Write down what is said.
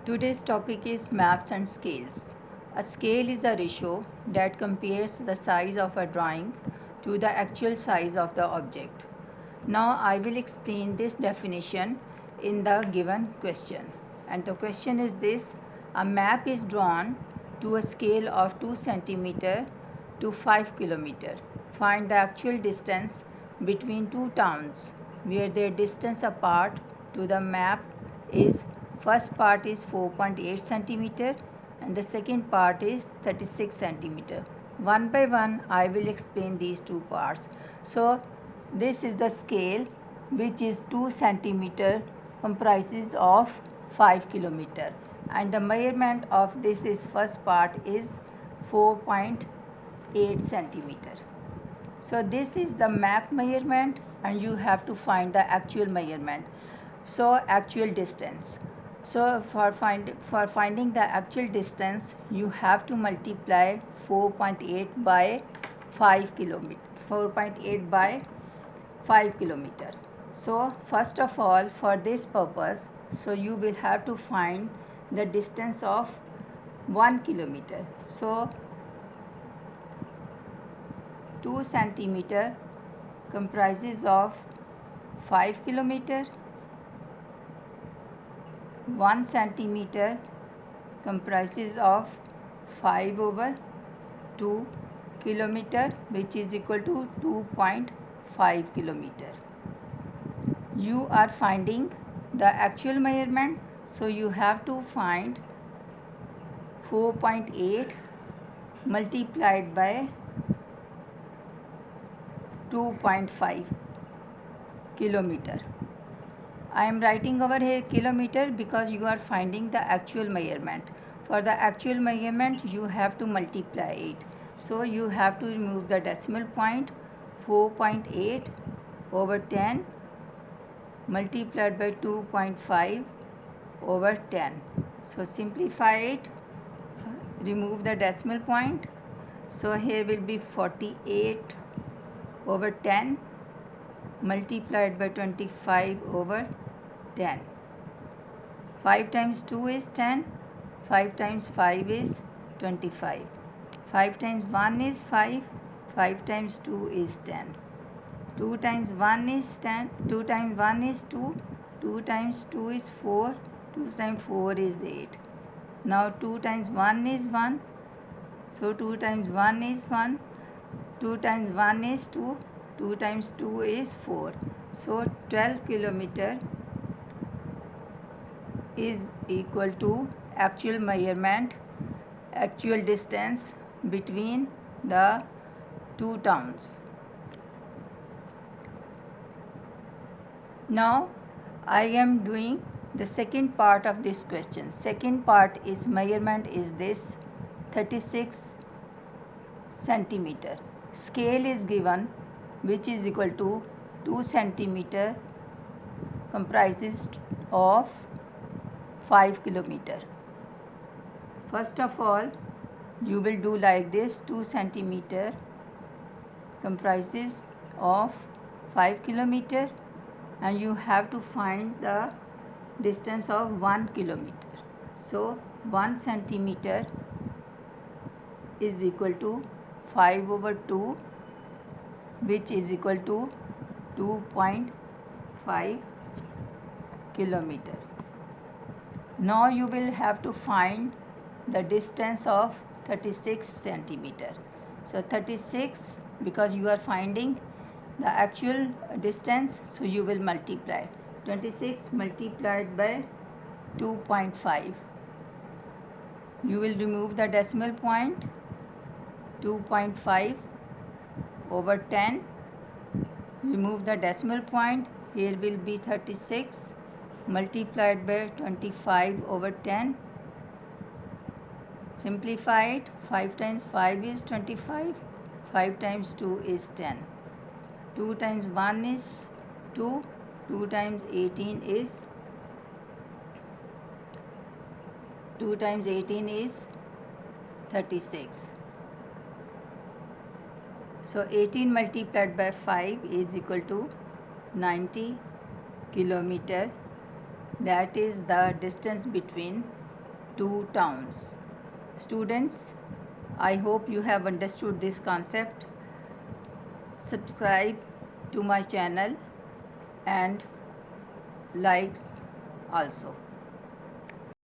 Today's topic is maps and scales. A scale is a ratio that compares the size of a drawing to the actual size of the object. Now I will explain this definition in the given question. And the question is this: a map is drawn to a scale of 2 centimeter to 5 kilometer. Find the actual distance between two towns where their distance apart to the map is first part is 4.8 centimeter and the second part is 36 centimeter. One by one I will explain these two parts. So this is the scale which is 2 centimeter comprises of 5 kilometer and the measurement of this is first part is 4.8 centimeter. So this is the map measurement and you have to find the actual measurement. So actual distance. So for finding the actual distance you have to multiply 4.8 by 5 kilometer. 4.8 by 5 kilometer. So first of all for this purpose so you will have to find the distance of 1 kilometer. So 2 centimeter comprises of 5 kilometer, 1 centimeter comprises of 5 over 2 kilometer which is equal to 2.5 kilometer. You are finding the actual measurement, so you have to find 4.8 multiplied by 2.5 kilometer. I am writing over here kilometer because you are finding the actual measurement. For the actual measurement you have to multiply it. So you have to remove the decimal point. 4.8 over 10 multiplied by 2.5 over 10. So simplify it, remove the decimal point. So here will be 48 over 10 multiplied by 25 over 10. 5 times 2 is 10, 5 times 5 is 25. 5 times 1 is 5, 5 times 2 is 10. 2 times 1 is 10, 2 times 1 is 2, 2 times 2 is 4, 2 times 4 is 8. Now 2 times 1 is 1, so 2 times 1 is 1, 2 times 1 is 2, 2 times 2 is 4. So 12 kilometer is equal to actual measurement, actual distance between the two towns. Now I am doing the second part of this question. Second part is measurement is this 36 centimeter. Scale is given which is equal to 2 centimeter comprises of 5 kilometer. First of all you will do like this: 2 centimeter comprises of 5 kilometer and you have to find the distance of 1 kilometer. So 1 centimeter is equal to 5 over 2 which is equal to 2.5 kilometer. Now you will have to find the distance of 36 centimeter. So 36, because you are finding the actual distance, so you will multiply 26 multiplied by 2.5. You will remove the decimal point. 2.5 over 10, remove the decimal point. Here will be 36 multiplied by 25 over 10. Simplify it. 5 times 5 is 25, 5 times 2 is 10. 2 times 1 is 2, 2 times 18 is 36. So 18 multiplied by 5 is equal to 90 kilometer. That is the distance between 2 towns. Students, I hope you have understood this concept. Subscribe to my channel and likes also.